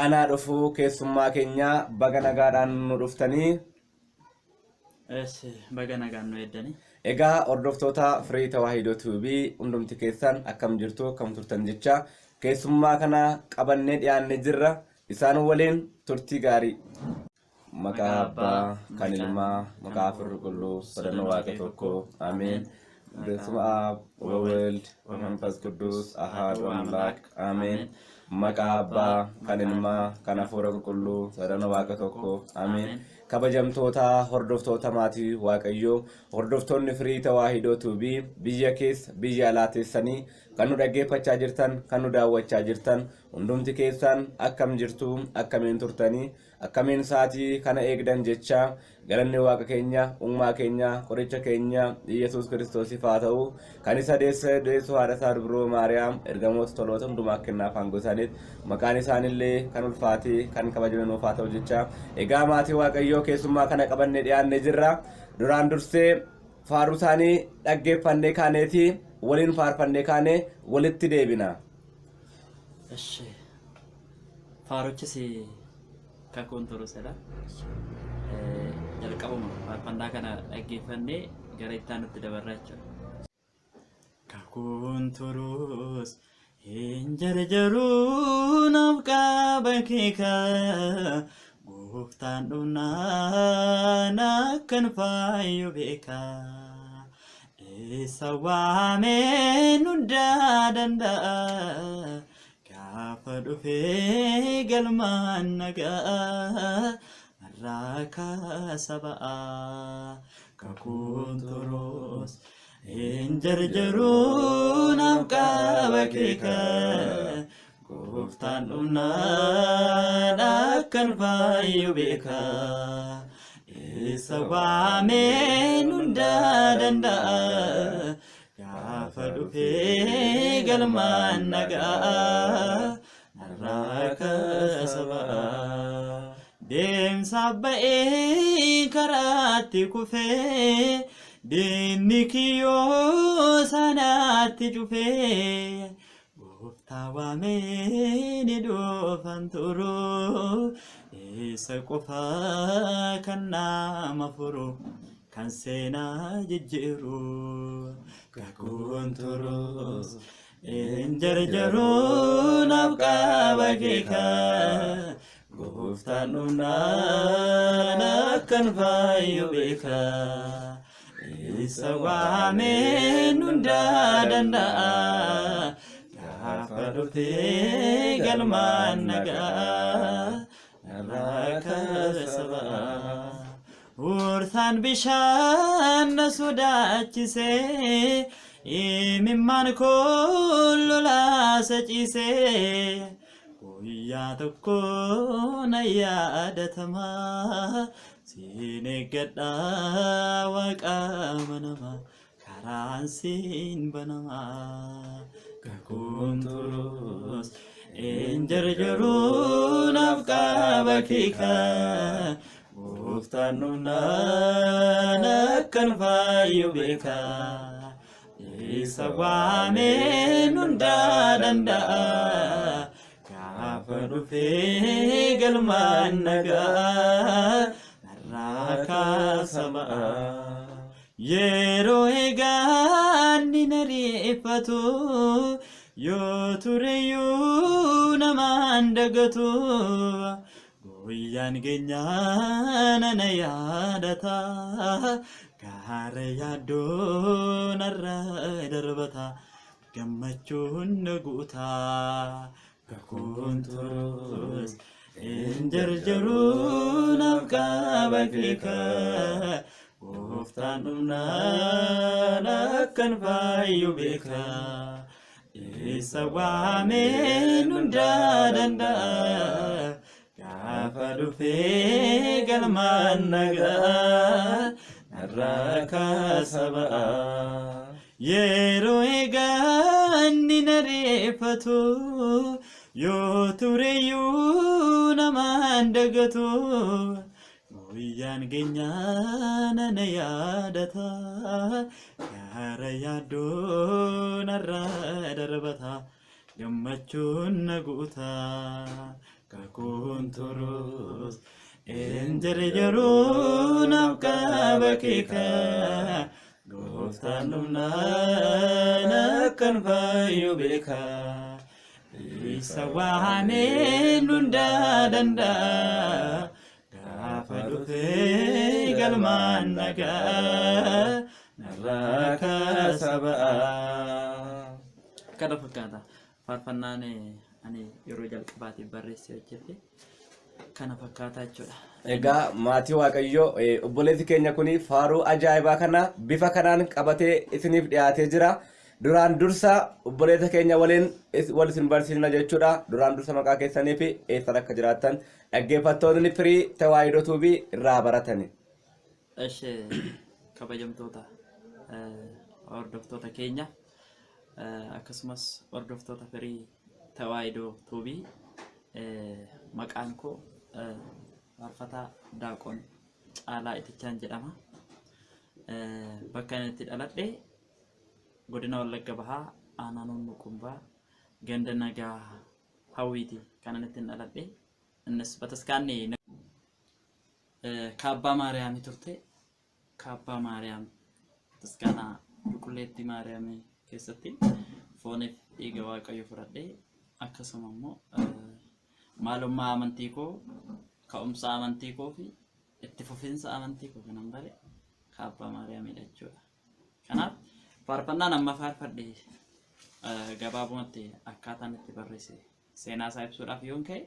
Ana dhufuu keessummaa keenya baga nagaadhaan nu dhuftanii. Baga nagaan nu eddani. Egaa hordoftoota Firii Tawaahidoo TV hundumti keessan akkam jirtu akkam turtan jecha keessummaa kana qabannee dhiyaannee jirra. Isaan waliin turtii gaarii. Maqaa Abbaa kan Ilmaa maqaa Hafuura Qulqulluu sadan Waaqa tokko Ameen. በስመ አብ ወወልድ ወመንፈስ ቅዱስ አሐዱ አምላክ አሜን። መቃ አባ ከንልማ ከነፉረ ቁልቁሉ ሰደነ ዋቀ ቶኮ አሜን። ከበጀምቶታ ሆርዶፍቶታ ማቲ ዋቀዮ ሆርዶፍቶን ፍሪ ተዋሂዶ ቱቢ ብየ ኬስ ብየ አላቴሰኒ ከኑ ደጌፈቻ ጅርተን ከኑ ዳወቻ ጅርተን ሁንዱምቲ ኬሳን አከም ጅርቱ አከሜን ቱርተኒ አከሜን ሳቲ ከነ ኤግደን ጀቻ ገለኔ ዋቀ ኬኛ ኡማ ኬኛ ቆሪቸ ኬኛ ኢየሱስ ክርስቶስ ይፋተው ከኒሳ ደሱ ሀደሳ ድብሮ ማርያም እርገሞት ቶሎተም ዱማክና ፋንጎሳኔት መቃኒሳንሌ ከኑልፋቲ ከን ከበጀነ ኖፋተው ጀቻ ኤጋ ማቲ ዋቀዮ ኬሱማ ከነ ቀበኔ ዲያኔ ጅራ ዱራን ዱርሴ ፋሩሳኒ ደጌፈኔ ካኔቲ ወሊን ፋርፈኔ ካኔ ወልቲ ዴቢና እሺ ፋሮችስ ከኮንትሮሰላ jalqabuma faarfannaa kana dhaggeeffannee gara itti dabarracha kakuun turus hin jarjaruu naaf qaba keeka gooftaan dhumnaan akkan faayyu beeka isa waameen hundaa danda'a gaafa dhufee galmaan nagaa Raka sabaa kakunturos injarjarun abqaba keka goftan umnan akkan fayu beka isa waameen hunda danda'a gaafa dhufe galmaan nagaa Raka sabaa Deemsa ba'ee karaatti kufee diinni kiyyoo sanaatti cufee gooftaa waamee ni dhufan turuu isa qofaa kan nama furu kan seenaa jijjiiru kakuun turus hin jarjaruu naaf qaba keeka Gooftaan dhumnaan akkan faayyu beeka isa waameen hundaa danda'a gaafa dhufee galmaan nagaa Raka sabaa Urtaan bishaan na sodaachisee imimmaan koo lolaasa ciisee Guyyaa tokko na yaadatama siin eeggadhaa waaqa manama karaan siin banama kakuun turus hin jarjaruu naaf qaba keeka gooftaan dhumnaan akkan faayyu beeka isa waameen hundaa danda'a Gaafa dhufee galmaan nagaa Raka sabaa yeroo eegaan ni nariifatu yoo tureyyuu namaan dagatu guyyaan keenyaa nana yaadata gaara yaaddoo narra darbata gammachuun na guutaa Kakuun turus hin jarjaruu naaf qaba keeka gooftaan dhumnaan akkan faayyu beeka isa waameen hundaa danda'a gaafa dhufee galmaan nagaa Raka sabaa yeroo eegaan ni nariifatu yoo tureyyuu namaan dagatu guyyaan keenyaa nana yaadata gaara yaaddoo narra darbata gammachuun na guutaa kakuun turus injiri jiruu naaf qaba keeka gooftaan dhumnaan akkan fayyu beeka isa waaneen hundaa danda'a gaafa dhufee galmaan nagaa narraa kaasa ba'a. Kana fakkaata faarfannaan ani yeroo jalqabaatiif barreessee hojjette kana fakkaataa jechuudha. Egaa maatii Waaqayyoo obboleessi keenya kun faaruu ajaa'ibaa kana bifa kanaan qabatee isiniif dhiyaatee jira. Duraan dursa obboleessa keenya waliin wal isin barsiisna jechuudha. Duraan dursa maqaa keessanii fi eessa akka jiraattan dhaggeeffattoonni firii tawaahidoo tuubii irraa baratani. Kabajamtoota hordoftoota keenya akkasumas hordoftoota firii tawaahidoo tuubii maqaan koo faarfataa Daaqoon Caalaa Itichaan jedhama. Bakka inni itti dhaladhe godina Wallagga Bahaa aanaa Nuunnuqumbaa ganda nagaa Hawwiiti kan inni itti dhaladhe. Innis bataskaanni Kaabbaa Maariyaamii turte. Kaabbaa Maariyaam bataskaana Qulqulleetti Maariyaamii keessatti fooniif dhiiga Waaqayyo fudhadhee akkasuma immoo maalummaa amantii koo ka'umsa amantii koo fi itti fufiinsa amantii koo kanan bare Kaabbaa Maariyaamidha jechuudha. Kanaaf faarfannaan amma faarfadhe gabaabumatti akkaataan itti barreesse seenaa isaa ibsuudhaaf yoon ka'e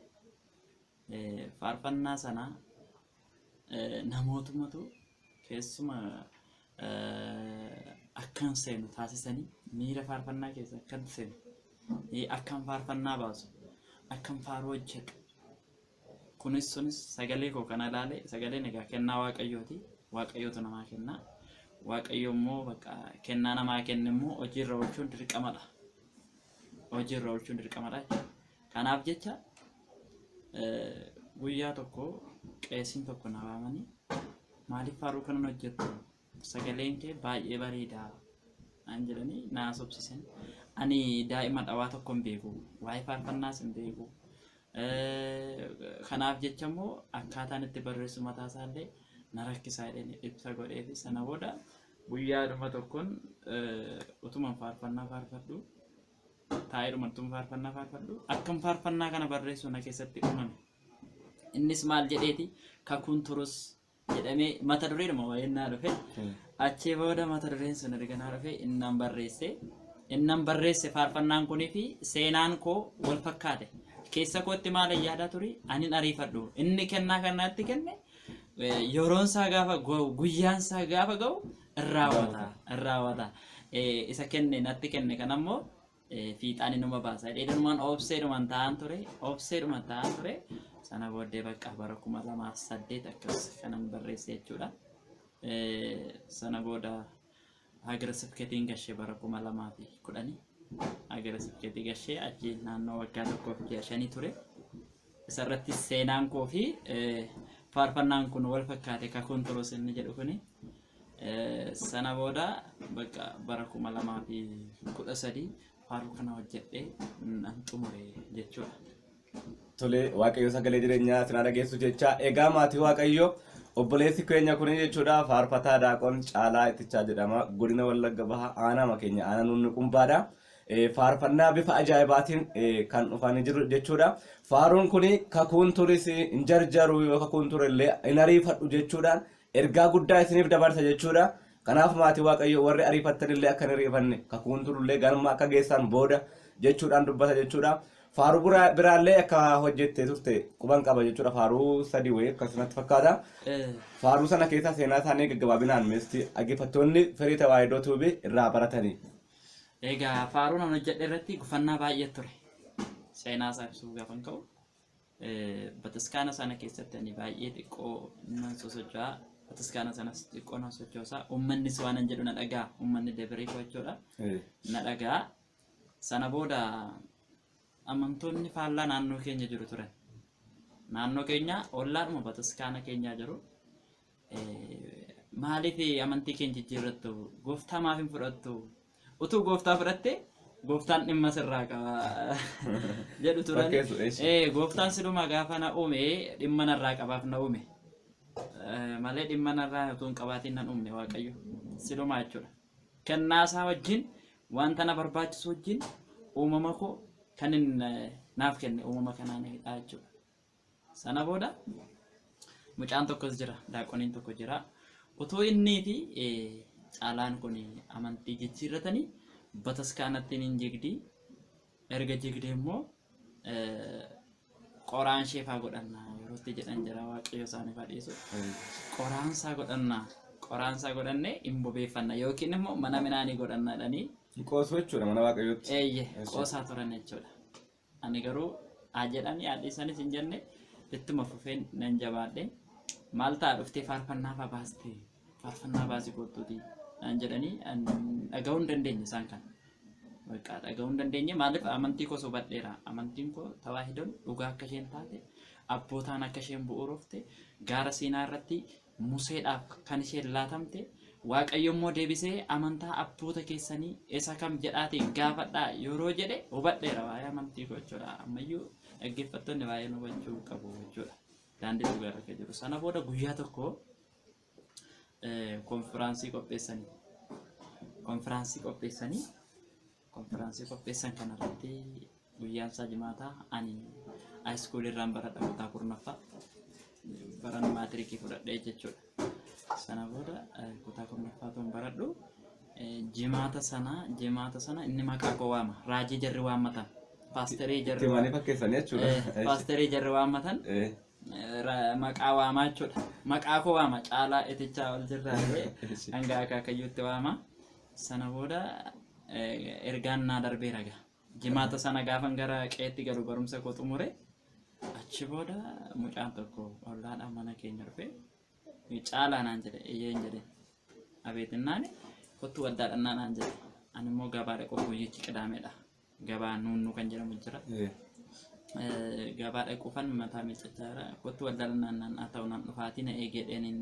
faarfannaa sana namootumatu keessuma akkan seenu taasisanii miira faarfannaa keessa akkan seenu akkan faarfannaa baasu akkan faaruu hojjedhu kunis sunis sagalee koo kana ilaalee sagaleen egaa kennaa Waaqayyooti. Waaqayyootu namaa kennaa. Waaqayyo immoo bakka kennaa namaa kenne immoo hojiirra oolchuun dirqamadha. Hojiirra oolchuun dirqamadha. Kanaaf jecha guyyaa tokko qeesiin tokko na waamanii maaliif faaruu kanan hojjettu sagaleen kee baay'ee bareedaa an jedhanii na sobsisan. Ani daa'ima dhawaa tokko hin beeku waa'ee faarfannaas hin beeku. Kanaaf jecha immoo akkaataan itti barreessu mataa isaallee na rakkisaa jedhanii ibsa godheefi sana booda guyyaadhuma tokkoon utuma faarfannaa faarfadhu taa'eedhuma utuma faarfannaa faarfadhu akkam faarfannaa kana barreessu na keessatti uumame. Innis maal jedheeti kakuun turus jedhamee mata dureedhuma waa'ee dhufe achii booda mata dureen sun erganaa dhufe innan barreesse faarfannaan kunii fi seenaan koo wal fakkaate. Keessa kootti maal yaadaa ture anin ariifadhu inni kennaa kanatti kenne yeroon isaa gaafa guyyaan isaa gaafa ga'u irraawwata isa kenne natti kenne kan ammoo fiixaan inuma baasa dheedhumaan obseedhumaan ta'an ture sana booddee bakka bara 2008 akkas kanan barreesse jechuudha. Sana booda Haagara Sibkeetiin gashee bara 2010 Haagara Sibkeetii gashee achi naannoo waggaa tokkoof ji'a 5 ture. Isarratti seenaan koo fi faarfannaan kun wal fakkaate kakuun turus inni jedhu kuni sana booda bakka bara 2013 faaruu kana hojjedhee nan xumure jechuudha. Tole Waaqayyo sagalee jireenyaa sinaa dhageessu jecha egaa maatii Waaqayyo obboleessi keenya kun jechuudha faarfataa Daaqoon Caalaa Itichaa jedhama. Godina Wallagga Bahaa aanaa keenya aanaa Nuunnuqumbaadha. Faarfannaa bifa ajaa'ibaatiin kan dhufanii jiru jechuudha. Faaruun kun kakuun turis hin jarjaru yoo kakuun turellee hin ariifadhu jechuudhaan ergaa guddaa isiniif dabarsa jechuudha. Kanaaf maatii Waaqayyo warri ariifattanillee akka hin ariifanne kakuun turullee ganama akka geessan booda jechuudhaan dubbata jechuudha. Faaruu biraallee akka hojjettee turte quban qaba jechuudha. Faaruu sadii wayii akkasumatti fakkaata. Faaruu sana keessa seenaa isaanii gaggabaabinaan meesti dhaggeeffattoonni firii tawaahidoo tuubii irraa baratanii. Egaa faaruu nan hojjedhe irratti gufannaa baay'ee ture. Seenaa isaa ibsuu gaafan ka'u bataskaana sana keessatti ani baay'ee xiqqoo nan sosocho'aa. Bataskaana sanas xiqqoo nan sochoosaa. Uummannis waan hin jedhu na dhagaa. Uummanni deebirii jechuudha. Na dhagaa. Sana booda amantoonni faallaa naannoo keenya jiru turan. Naannoo keenya ollaadhuma bataskaana keenyaa jiru. Maaliif amantii keenya jijjiirrattu? Gooftaa maaf hin fudhattu? Utuu gooftaa fudhatte gooftaan dhimma sirraa qaba jedhu turani. Gooftaan siluma gaafa na uume dhimma narraa qabaaf na uume. Malee dhimma narraa utuu hin qabaatiin nan uumne Waaqayyo siluma jechuudha. Kennaasaa wajjin wanta na barbaachisu wajjin uumama koo kan naaf kenne uumama kanaanidha jechuudha. Sana booda mucaan tokkos jira, daaqoniin tokko jira. Otoo innii fi caalaan kun amantii jijjiirratanii bataskaanatti hin jigdii. Erga jigdee immoo qoraan sheefaa godhannaa yerootti jedhan jira Waaqayyo isaaniif hadhiisu. Qoraansaa godhannee hin bobeeffanna yookiin immoo mana midhaanii godhannaadhanii. Qoosuu jechuudha mana Waaqayyootti. Qoosaa turan jechuudha. Ani garuu jedhanii haadhiisanis hin jenne ittuma fufeen nan jabaadhe. Maal ta'a dhuftee faarfannaa baastee faarfannaa baasii gootuuti naan jedhanii dhaga'uu hin dandeenye isaan kan. Dhaga'uu hin dandeenye maaliif amantii koo sobadheera. Amantiin koo tawaahidoon dhugaa akka isheen taate abbootaan akka isheen bu'uurofte gaara Siinaa irratti Museedhaaf kan isheen laatamte Waaqayyo immoo deebisee amantaa abboota keessanii isa kam jedhaati gaafadhaa yeroo jedhe hubadheera waa'ee amantii koo jechuudha. Ammayyuu dhaggeeffattoonni baay'een hubachuu qabu jechuudha. Daandii dhugaa irra jiru. Sana booda guyyaa tokko konfiraansii qopheessan kanarratti guyyaan isaa jimaataa ani haayiskuulii irraan baradha kutaa kurnaffaa baran maatirikii fudhadhee jechuudha. Sana booda kutaa kurnaffaa toon baradhu jimaata sana inni maqaa koo waama raajii jarri waammatan paasterii jarri waammatan maqaa waamaa jechuudha. Maqaa koo waama caalaa etichaa ol jirraalee hanga akaakayyuutti waama. Sana booda ergaan naa darbee raga. Jimaata sana gaafan gara qeetti galu barumsa koo xumure achi booda mucaan tokko ollaadhaan mana keenya dhufe caalaa naan jedhe eeyyeen jedhe abeetinnaani kottu waddaadhannaa naan jedhe ani immoo gabaa dhaqoo guyyichi qidaameedha. Gabaa nuunnu kan jedhamu jira. Gabaa dhaquufan mataa miiccachaara kottu waddaadhannaan haa ta'u naan dhufaatii na eegeedheeniin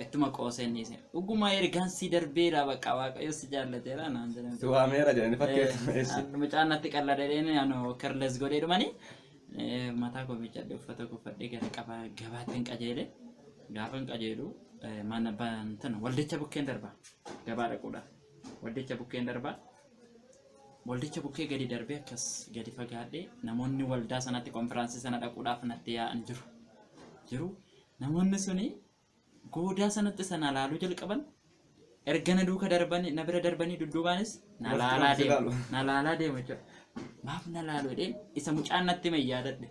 ittuma qooseen dhiise. Dhuguma ergaan si darbeera bakka Waaqayyo si jaallateera naan jedhe. Si waameera jedhanii fakkeessa. Mucaan natti qalladheedheen kerles godhee dhumanii mataa koo miiccadhe uffata kuffadhee gara qabaa gabaatti hin qajeele. Gaafa hin qajeelu mana bantan waldicha bukkeen darba gabaa dhaquudhaaf. Waldicha bukkeen darba. Waldicha bukkee gadi darbee akkas gadi fagaadhee namoonni waldaa sanatti konfiraansii sana dhaquudhaaf natti yaa'an jiru. Namoonni suni goodaa sanatti sana laaluu jalqaban erga na duuka darbanii na bira darbanii dudduubaanis na laalaa deemu jechuudha. Maaf na laalu jedheen isa mucaan natti hime yaadadhe.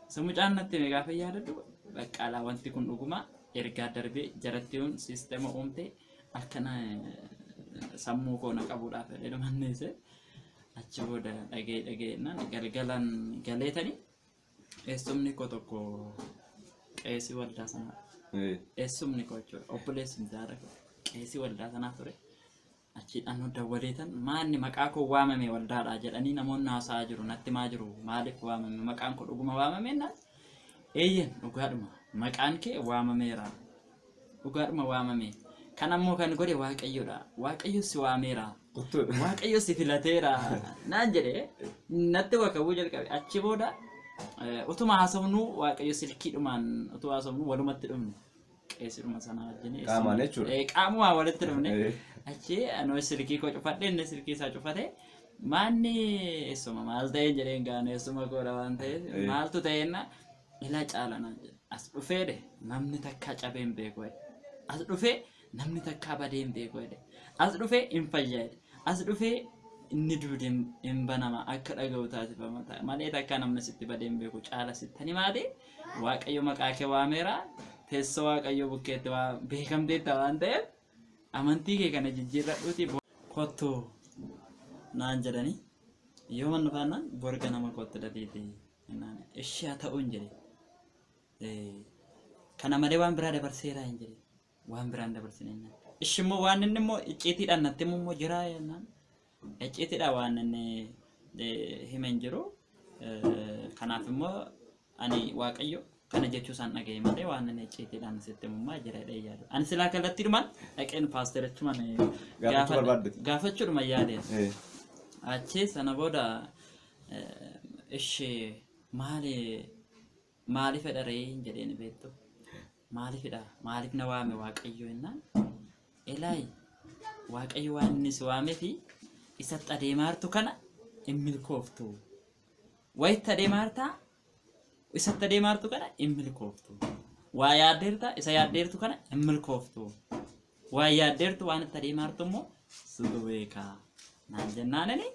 Isa mucaan natti hime gaafa yaadadhu baqqaalaa wanti kun dhuguma ergaa darbee jarattiiwwan siisteema uumte akkana sammuu koo na qabuudhaaf jedhee manneesse. Achi booda dhaga'eennaan galgalaan galeetanii eessumni koo tokko qeesii waldaa sanaa. Eessumni koo jechuudha obboleessi jaara qeesii waldaa sanaa ture. Achiidhaan dawwaleetan maanni maqaa koo waamame waldaadhaa jedhanii namoonni haasa'aa jiru natti maa jiru maaliif waamame maqaan koo dhuguma waamameenna eeyyen dhugaadhuma maqaan kee waamameera dhugaadhuma waamame kan ammoo kan godhe Waaqayyoodha. Waaqayyo si waameera. Waaqayyo si filateera naan jedhe natti wakabuu jalqabe. Achi booda utuma haasofnu Waaqayyo silkiidhumaan utuu haasofnu walumatti dhumne qeesiidhuma sana wajjin qaamaan jechuudha. Qaamumaan walitti dhumne achi anoo silkii koo cufadhe inni silkii isaa cufate maanni eessuma maal ta'een jedheen gaana eessuma koodha waan ta'eef maaltu ta'eenna ilaa caala naan jedhe as dhufeedhe namni takka cabee hin beeku as dhufee namni takka badee hin beeku as dhufee hin fayyaade as dhufee inni duudin hin banama akka dhaga'u taasifama malee takka namni sitti badee hin beeku caala sittani maate Waaqayyo maqaa kee waameera teessoo Waaqayyo bukkeetti waa beekamteetta waan ta'eef amantii kee kana jijjiirradhuuti kottu naan jedhanii yoo man dhufaannaan borga nama kottu dhabeeti ishee haa ta'u hin jedhe kana malee waan biraa dabarseeraa hin jedhe waan biraan dabarsine ishee immoo waan inni immoo icciitiidhaan natti immoo jiraa jennaan icciitiidhaan waan inni himen jiru kanaaf immoo ani Waaqayyo kana jechuu isaan dhaga'e malee waan inni icciitiidhaan sitti immoo jira jedhee yaadu ani silaa kallattii dhumaan dhaqeen paasterichumaan gaafachuudhuma yaade achi sana booda ishee maaliif fedharee jedheen beektu maaliifidha maaliif na waame waaqayyo innaan elaayi waaqayyo waan inni si waameefi isatti adeemaartu kana hin milkooftu wayitti adeemaartaa isatti adeemaartu kana hin milkooftu waa yaaddeerta isa yaaddeertu kana hin milkooftu waa yaaddeertu waan itti adeemaartu immoo situ beekaa naan jennaanini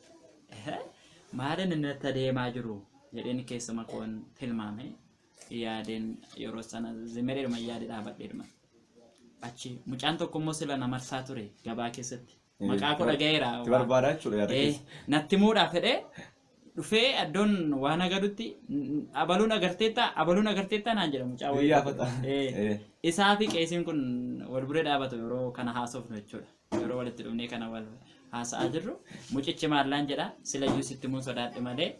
maalin inni itti adeemaa jiru jedheen keessuma koon tilmaame yaadeen yeroo sana zimereedhuma yaade dhaabadheedhuma achi mucaan tokko immoo sila na marsaa ture gabaa keessatti maqaa koo dhagayeera barbaadaa jechuudha yaada keessa. natti muudhaa fedhee dhufee addoon waan agadutti abaluun agarteetta naan jedha mucaa wayii Iyyaafata. isaa fi qeesiin kun wal bira dhaabatu yeroo kana haasofnu jechuudha yeroo walitti dhufnee kana wal haasa'aa jirru mucichi maallaan jedha sila iyyuu sitti mun sodaadhe malee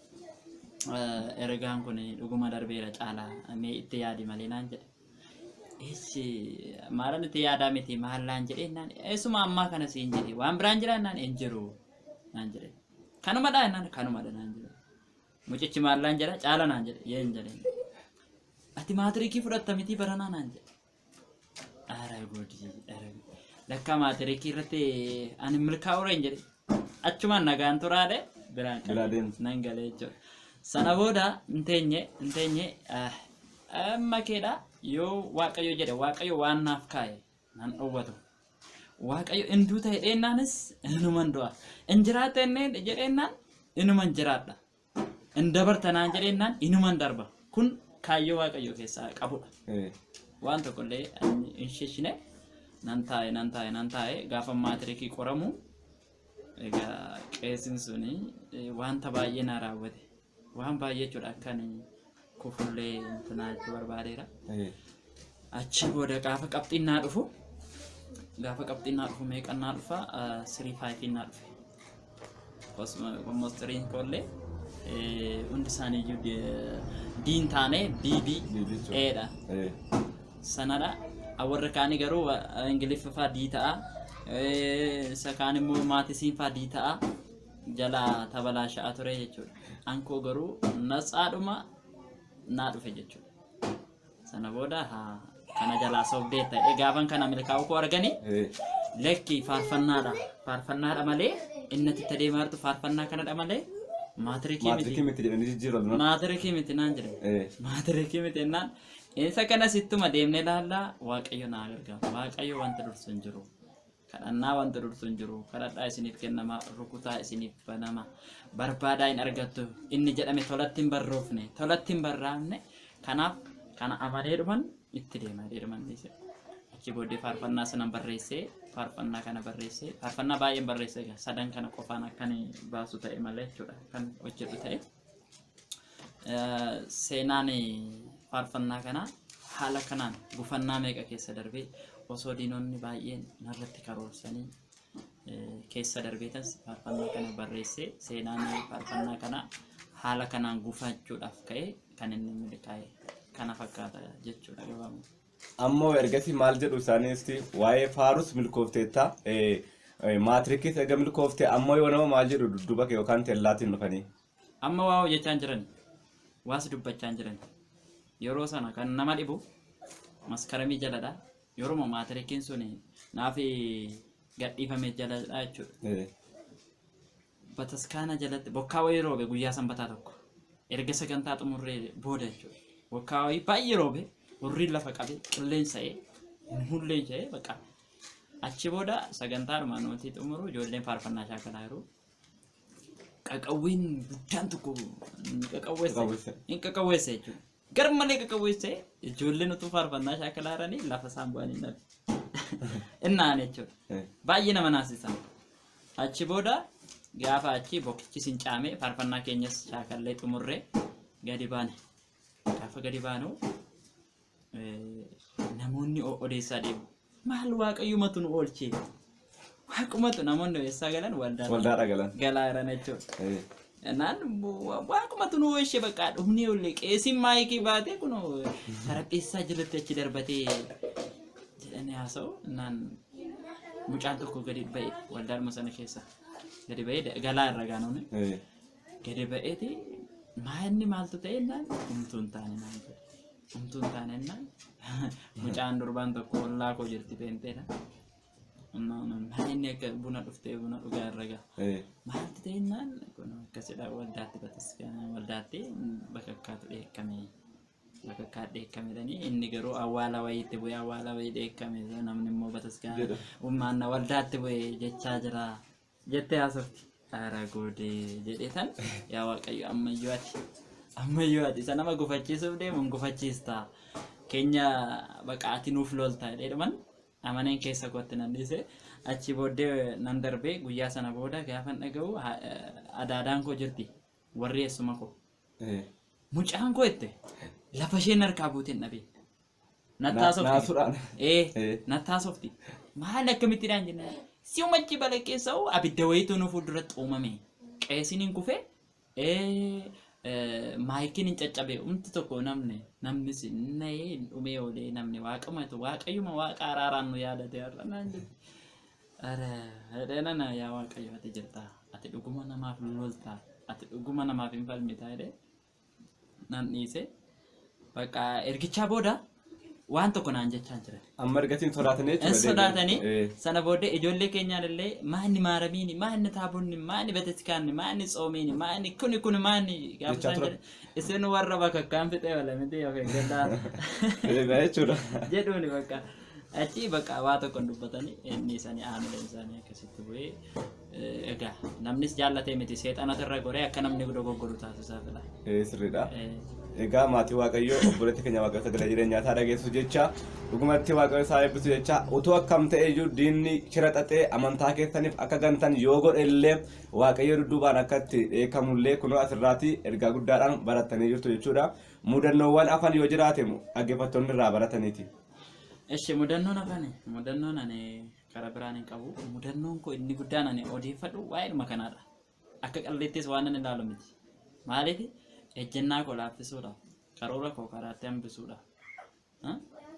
ergaan kun dhuguma darbeera caalaa mee itti yaadi malee naan jedhe maalan itti yaadaa miti maallaan jedhee naan eessuma ammaa kana siin jedhe waan biraan jira naan hin jiru naan jedhe kanumadha naan kanumadha naan jedhe mucichi maallaan jedha caala naan jedhe yeen jedhe ati maatirikii fudhatta miti baranaa naan jedhe ara godii lakka maatirikii irratti ani milkaa'uura hin jedhe achumaan nagaan turaadhe biraan nan galee jechuudha sana booda inteenye amma keedha yoo waaqayyo jedhe waaqayyo waan naaf kaa'e nan dhowwatu waaqayyo induu ta'e dheennaanis inuman du'a injiraata inneen jedheennaan inuman jiraadha indabartanaan jedheennaan inuman darba kun kaayyoo waaqayyo keessaa qabudha waan tokkollee hin shishine nan taa'e gaafa maatirikii qoramu egaa qeesiin suni wanta baay'ee na raawwate waan baay'ee jechuudha akkan kufullee intinaa jechuu barbaadeera achi booda gaafa qabxinnaa dhufu meeqannaa dhufa 3-5 naa dhufe almost 3 kollee hundi isaanii iyyuu diin taane dd dha sanadha warra kaanii garuu ingiliffa faa dii ta'a isa kaan immoo maatisiin faa dii ta'a jala tabalaa sha'a ture jechuudha ankoo garuu natsaadhuma naa dhufe jechuudha sana booda kana jalaa sobdee ta'e gaafan kana milkaa'uu koo arganii lekki faarfannaadha malee innatti itti adeemaartu faarfannaa kanadha malee maatirikii miti jedhanii jijjiiratu. maatirikii miti naan jedhe maatirikii miti naan isa kana sittuma deemnee ilaallaa waaqayyo naa gargaara waaqayyo wanta dursu hin jiru kadhannaa wanta dursu hin jiru kadhadhaa isiniif kennama rukutaa isiniif banama barbaadaa hin argattu inni jedhame tolatti hin barroofne tolatti hin barraafne kanaaf kana amalee dhuman itti deemaa dhuman dhiise achi booddee faarfannaa sanan barreessee faarfannaa kana barreessee faarfannaa baay'een barreessee sadan kana qofaan akkan baasu ta'e malee jechuudha kan hojjetu ta'e seenaan faarfannaa kana haala kanaan gufannaa meeqa keessa darbee osoo diinonni baay'een narratti karoorsanii keessa darbeetas faarfannaa kana barreessee seenaan faarfannaa kana haala kanaan gufachuudhaaf ka'e kan inni milkaa'e kana fakkaata jechuudha gabaabuma. Ammoo ergasii maal jedhu isaanis waa'ee faarus milkoofteetta maatirikis egaa milkooftee ammoo yoo nama maal jedhu dudduuba kee yookaan teellaatiin dhufanii. Amma waa hojjechaa jiran waas dubbachaa jiran yeroo sana kan nama dhibu maskaramii jaladha yeroo maatirikiin sun naaf gadhiifame jaladha jechuudha. Bataskaana jalatti bokkaa wayii roobe guyyaa sanbataa tokko erga sagantaa xumurree booda jechuudha. Bokkaa wayii baay'ee roobe hurriin lafa qabe qilleensa'ee hulleensa'ee baqa achi booda sagantaadhuma nuti xumuru ijoolleen faarfannaa shaakalaa jiru. Qaqawwiin guddaan tokko hin qaqawweesse jechuudha. Garmalee qaqawweesse ijoolleen utuu faarfannaa shaakalaa jiranii lafa isaan bu'anii nabi. Innaan jechuudha. Baay'ee nama naasisa. Achi booda gaafa achi bokkichi sincaame faarfannaa keenyas shaakallee xumurree gadi baane. Gaafa gadi baanu namoonni odeessaa deemu. Maal waaqayyumatu nu oolchee? Waaqumatu namoonni odeessaa galan waldaadha galan. Galaa jiran jechuudha. Naan waaqumatu nu oolchee bakka dhumni ollee qeesiin maayikii baatee kun sarapheessaa jalatti achi darbatee jedhanii haasa'u naan mucaan tokko gadi ba'e waldaadhuma sana keessa. gadi ba'ee galaa irra gaanuun gadi ba'eeti maanni maaltu ta'e naan umtuun taane naan umtuun taane naan mucaan durbaan tokko ollaa koo jirti peenteedha. Maanni akka buna dhuftee buna dhugaa irra gaa maaltu ta'e naan kun akkasidha waldaatti waldaatti bakakkaatu dheekkame. Bakka dheekkamedhanii inni garuu awwaala wayiitti bu'ee awwaala wayii dheekkame namni immoo bataskaan uummanna waldaatti bu'ee jechaa jira jettee haasofti. Ara goodee jedhee tan yaa Waaqayyo ammayyuu ati isa nama gufachiisuuf deemu gufachiista keenya baqaati nuuf lolta jedheedhuman amaneen keessa kootti nan dhiise achi booddee nan darbee guyyaa sana booda gaafan dhaga'u adaadaan koo jirti warri eessuma koo mucaan koo itti lafa isheen harkaa buuteen dhabee nattaasofti maal akkamittidhaan jenna si umachi balaqqeessa'u abidda wayiitu nu fuulduratti uumame qeesiin hin kufe maayikiin hin caccabe umti tokko namnis na'ee dhumee oolee namni waaqayyuma waaqa araaraan nu yaadate har'a naan jedhu dheedhana yaa Waaqayyo ati jirta ati dhuguma namaaf lolta ati dhuguma namaaf hin falmita jedhee nan dhiise. Bakka ergichaa booda waan tokko naan jechaa jira. Amma ergatiin sodaatanii jechuudha. Sodaatanii sana booddee ijoollee keenyaan illee maanni maaramiini, maanni taabonni, maanni beteskaanni, maanni tsoomiini, maanni kun maanni gaafatan jedhe isin warra bakakkaan fixee wala miti yookiin gaddaa jechuudha. Jedhuuni bakka achi bakka waa tokko dubbatanii inni isaanii aamileen isaanii akkasitti bu'ee egaa namnis jaallatee miti seexanatu irra goree akka namni dogoggoru taasisaa fila. Sirriidha. Egaa maatii Waaqayyoo obboleetti keenya Waaqayyo sagalee jireenyaa isaa dhageessu jecha dhugumatti Waaqayyo isaa eebbisu jecha utuu akkam ta'e iyyuu diinni shira xaxee amantaa keessaniif akka gantan yoo godhe illee Waaqayyo dudduubaan akkatti dheekkamullee kunoo asirraati ergaa guddaadhaan barattanii jirtu jechuudha. Mudannoowwan afan yoo jiraate dhaggeeffattoonni irraa barataniiti. Eshi mudannoon ani karaa biraan hin qabu. Mudannoon koo inni guddaan ani odeeffadhu waa'ee kanaadha. Akka qalleettis waan ani ilaalu miti. Maaliif ejjennaa koo laaffisuudhaaf karoora koo karaatti hambisuudhaaf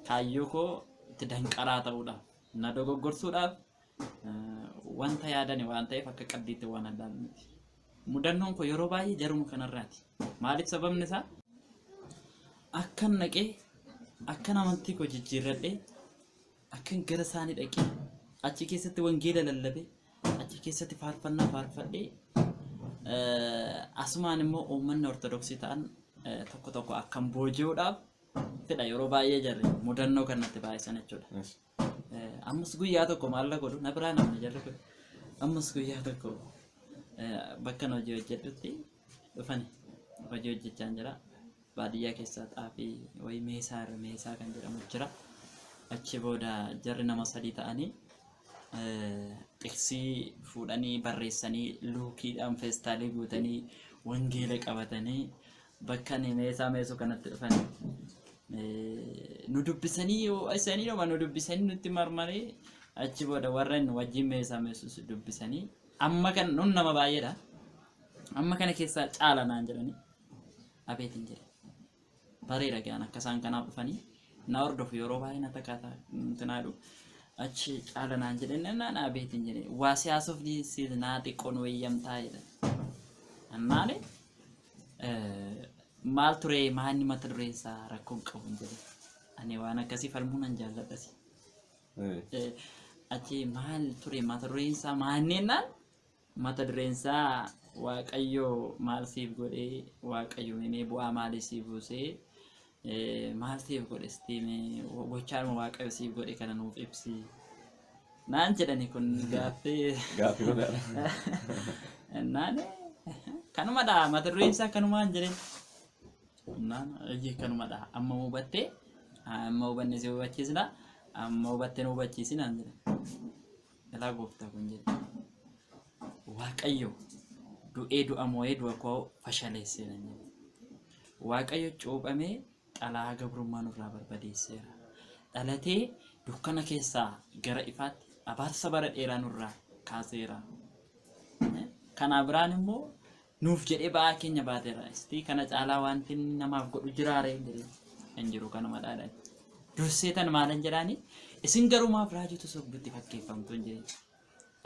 kaayyoo koo itti danqaraa ta'uudhaaf na dogoggorsuudhaaf wanta yaadani waan ta'eef akka qabdiitti waan addaa miti. Mudannoon koo yeroo baay'ee jaruma kanarraati. Maaliif sababni isaa akkan naqee akkan amantii koo jijjiirradhee akkan gara isaanii dhaqee achi keessatti wangeela lallabee achi keessatti faarfannaa faarfadhee asumaan immoo uummanni ortodoksii ta'an tokko tokko akkam booji'uudhaaf fedha yeroo baay'ee jarri mudannoo kanatti baay'isan jechuudha. Ammas guyyaa tokko maal godhu na biraa namni jarri kun ammas guyyaa tokko bakka hojii hojjedhutti dhufani hojii hojjechaa jira. Baadiyyaa keessaa xaafii wayii meesaa kan jedhamu jira. Achi booda jarri nama sadii ta'anii xiksii fuudhanii barreessanii luukiidhaan feestaalii guutanii wangeela qabatanii bakka meesuu kanatti dhufanii nu dubbisanii yoo isaanii dhuma nu dubbisanii nutti marmaree achi booda warreen wajjin meessus dubbisanii amma kan nun nama baay'eedha. Amma kana keessaa caala naan jedhanii abeetiin jedhe bareeda gaan akka isaan kanaaf dhufanii na hordofu yeroo baay'ee na takkaata tinaadhu. Achi caala naan jedhanii naan abeetiin jedhe waa siyaasuuf dhiisiis naa xiqqoon wayyamtaa jedha. Annaani maal ture maanni mata dureen isaa rakkoon qabu jedhe ani waan akkasii falmuu nan jaalladhasi. Achi maal ture mata dureen isaa maanneenaan mata dureen isaa Waaqayyo maal siif godhee Waaqayyo mee bu'aa maalii siif buusee maal siif godhe stiime gochaan Waaqayyo siif godhe kana nuuf ibsi naan jedhani kun gaaffii naan kanumadha mata dureen isaa kanumaan jedhe naan kanumadha amma hubattee amma hubanne si hubachiisna amma hubattee nu hubachiisi naan jedhe ilaa gooftaa kun jedhe Waaqayyo du'ee du'a moo'ee du'a koo fashaleessee nan jedhe Waaqayyo cuuphamee xalaa gabrummaa nurraa barbadeesseera. Dhalatee dukkana keessaa gara ifaatti abaarsa bara dheeraa nurraa kaaseera. Kana biraan immoo nuuf jedhee ba'aa keenya baateera. Istii kana caalaa wanti namaaf godhu jiraaree jedhee hin jiru kanuma dhaadhaan. Dursee tan maalan jedhaani isin garuu maaf raajitu sobdutti fakkeeffamtu hin jedhe.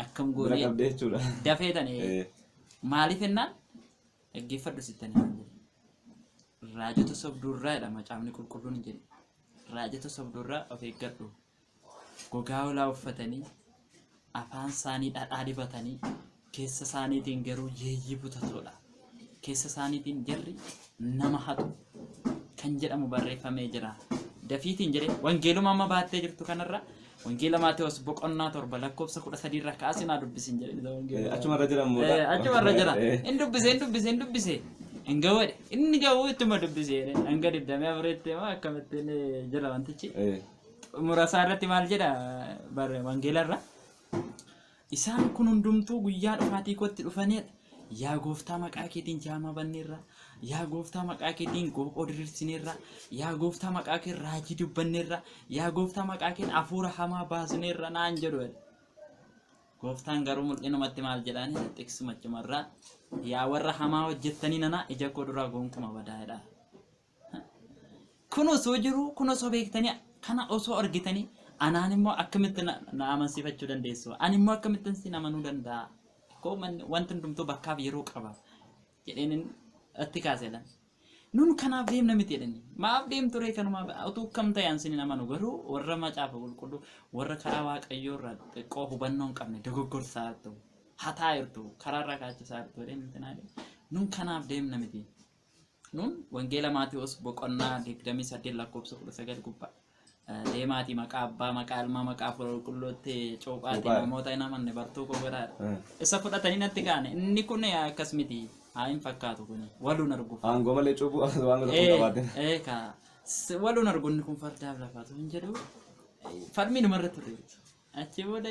akkam Bira goonee qabdee jechuudha. dafeetanii maaliif ennaan dhaggeeffadhu sittanii raajota sobduurraa jedha macaafni qulqulluun hin jedhe raajota sobduurraa of eeggadhu gogaa olaa uffatanii afaan isaanii dhadhaa dibatanii keessa isaaniitiin garuu yeeyyii butatudha keessa isaaniitiin jarri nama hatu kan jedhamu barreeffamee jira dafiitiin jedhe wangeeluma amma baattee jirtu kanarra wangeela Maatewos boqonnaa 7 lakkoofsa 13 irra kaasinaa dubbisin jedhe Achumarra jiran muuda. achumarra jira hin dubbise hin gawwadhe inni gawwu ittuma dubbise hanga diddamee afureetti moo akkamittiin jira wantichi murasaa irratti maal jedha barre wangeelarra isaan kun hundumtuu guyyaa dhufaatii kootti dhufanidha yaa gooftaa maqaa keetiin jaama banneerra yaa gooftaa maqaa keetiin goophoo diriirsineerra yaa gooftaa maqaa kee raajii dubbanneerra yaa gooftaa maqaa keen hafuura hamaa baasneerra naan jedhu gooftaan garuu mul'inumatti maal jedhaani xiqqisuma cimarraa yaa warra hamaa hojjettanii nana ija koo duraa gonkumaa badaadha kun osoo jiru kun osoo beektanii kana osoo argitanii anaan immoo akkamitti na amansiifachuu dandeessu ani immoo akkamittiin si amanuu danda'a koo wanti hundumtuu bakkaaf yeroo qaba jedheen itti kaaseedhaan nun kanaaf deemna miti jedhanii maaf deemture kanuma utuu kam ta'e ansin amanu garuu warra macaafa qulqulluu warra karaa waaqayyoo irraa xiqqoo hubannoo hin qabne dogoggorsaa ta'u hataa jirtu karaarraa kaachisaa jirtu jedheen nun kanaaf deemna miti nun wangeela Maatewos boqonnaa 28 lakkoofsa 19 gubbaa deemaatii maqaa abbaa maqaa ilmaa maqaa hafuura qulqulluutti cuuphaatii namoota hin amanne bartuu koo godhaadha isa fudhatanii natti kaane inni kun akkas miti haa hin fakkaatu kun waluun argu Aangoo malee cuuphuu waan godhamu qabaate. ka waluun argu inni kun fardaaf lafaatu hin jedhu falmii numarra ture achi booda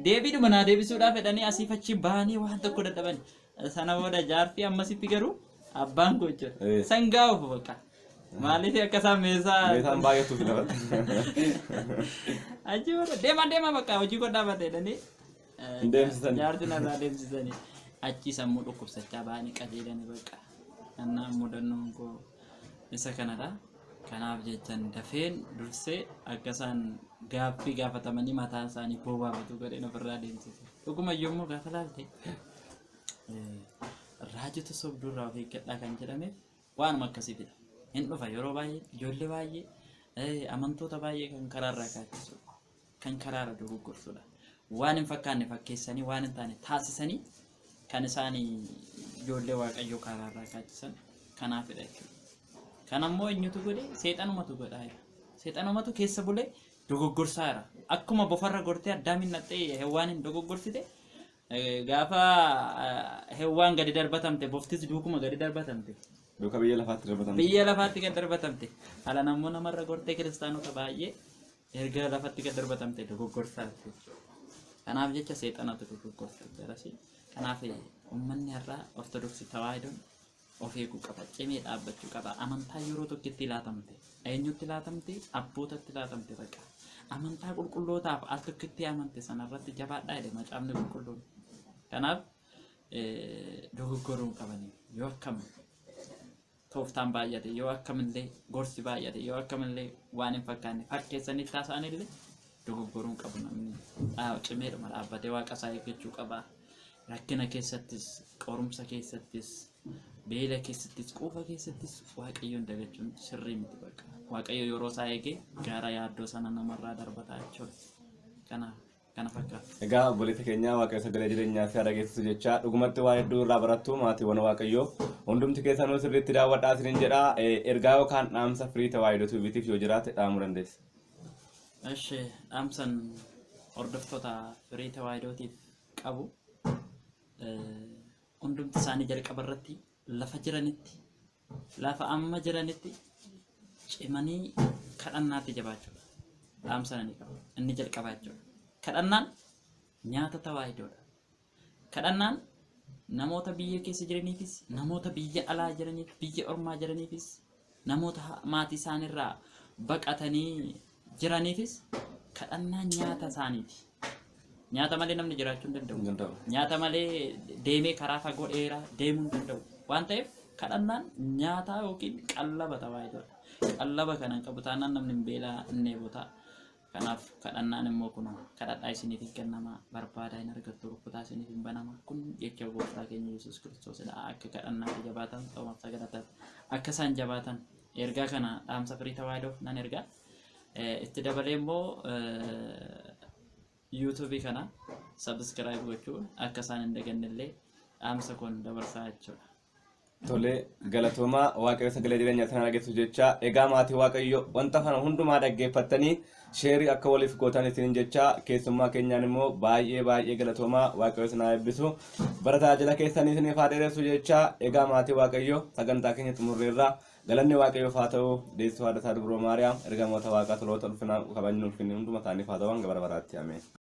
deebiidhuma naa deebisuudhaaf jedhanii asiif achi bahanii waan tokko dadhaban sana booda jaartii ammasitti garuu abbaan koo jechuudha sangaa ofu bakka maaliif akkasaan meeshaan baay'atu filata. Achi booda deema bakka hojii godhaa bateedhanii Deemsisanii. jaartiin irraa deemsisanii achi sammuu dhukkubsachaa ba'anii qajeelanii bakka annaan mudannoon koo isa kanadha kanaaf jechan dafeen dursee akkasaan gaaffii gaafatamanii mataa isaanii boobaafatu godheen ofirraa deemsise dhuguma yommuu gaafa laalte raajota sobduurraa of eeggadhaa kan jedhameef waanuma akkasiifidha hin dhufa yeroo baay'ee ijoollee baay'ee amantoota baay'ee kan karaarraa kaachisudha kan karaarra dogoggorsudha waan hin fakkaanne fakkeessanii waan hin taane taasisanii kan isaanii ijoollee waaqayyoo karaarraa kaachisan kanaafidha jechuudha kan ammoo eenyutu godhe seexanumatu godhaa jira seexanumatu keessa bulee dogoggorsaa jira akkuma bofarra gortee addaamin naxxee hewwaan hin dogoggorsite gaafa hewwaan gadi darbatamte boftis duukuma gadi darbatamte Duuka biyya lafaatti darbatamte. biyya lafaatti gad darbatamte haala namoota namarra gortee kiristaanota baay'ee erga lafatti gad darbatamte dogoggorsaa jechuudha kanaaf jecha seexanatu dogoggorsaa jirasi kanaaf uummanni har'aa ortodoksii tawaahidoon of eeguu qaba cimee dhaabbachuu qaba amantaa yeroo tokkotti laatamte eenyutti laatamte abbootatti laatamte baqa amantaa qulqullootaaf al tokkotti amante sanarratti jabaadhaa jedhe macaafni qulqulluun kanaaf dogoggoruu qabanii yoo akkam tooftaan baay'ate yoo akkamillee gorsi baay'ate yoo akkamillee waan hin fakkaanne fakkeessanii taasisanillee dogoggoruu qabu namni cimeedhuma dhaabbatee waaqa isaa eeggachuu qaba rakkina keessattis qorumsa keessattis beela keessattis quufa keessattis waaqayyoon dagachuun sirrii miti bakka waaqayyo yeroo isaa eegee gaara yaaddoo sana namarraa darbataa jechuudha kana fakkaata. Egaa obboleessa keenya waaqayyo sagalee jireenyaa fi dhageessisu jecha dhugumatti waa hedduu irraa barattu maatiiwwan waaqayyoo hundumti keessanuu sirriitti daawwadhaa isiniin jedha ergaa yookaan dhaamsa firii tawaahidoo tuubitiif yoo jiraate dhaamuu dandeessa. Eshi dhaamsan hordoftoota firii tawaahidootiif qabu hundumti isaanii jalqaba irratti lafa jiranitti lafa amma jiranitti cimanii kadhannaatti jabaachuudha. Dhaamsan ni qabu inni jalqabaa jechuudha. Kadhannaan nyaata tawaahidoodha. Kadhannaan namoota biyya keessa jiraniifis namoota biyya alaa jiraniif biyya ormaa jiraniifis namoota maatii isaaniirraa baqatanii jiraniifis kadhannaan nyaata isaaniiti. Nyaata malee namni jiraachuu hin danda'u. Nyaata malee deemee karaa fagoo dheeraa deemuu hin danda'u. Waan ta'eef kadhannaan nyaata yookiin qallaba tawaahidoodha. Qallaba kana qabu taanaan namni hin beelaa hin dheebotaa. Kanaaf kadhannaan immoo kun kadhadhaa isiniif kennama barbaadaa hin argattu rukkutaa isiniif hin banama kun jecha gooftaa keenya Yesuus Kiristoosidha akka kadhannaatti jabaatan ta'umaaf sagadatan akka isaan jabaatan ergaa kana dhaamsa firii tawaahidoof nan ergaa itti dabalee immoo YouTube kana subscribe gochuun akka isaan hin dagannellee dhaamsa kun dabarsaa jechuudha. Tole galatooma waaqayyo sagalee jireenya sana argatu jecha egaa maatii waaqayyo wanta kana hundumaa dhaggeeffattanii sheerii akka waliif gootan isin jecha keessummaa keenyaan immoo baay'ee galatooma waaqayyo sana eebbisu bara tajaajila keessanii isiniif haa dheeressu jecha egaa maatii waaqayyo sagantaa keenya xumurreerra galanni waaqayyoof haa ta'u deessuu haadha isaa dubroo maariyaam ergamoota waaqaa toloota ulfina kabajnu ulfinni hunduma isaaniif haa ta'u hanga bara baraatti ameen.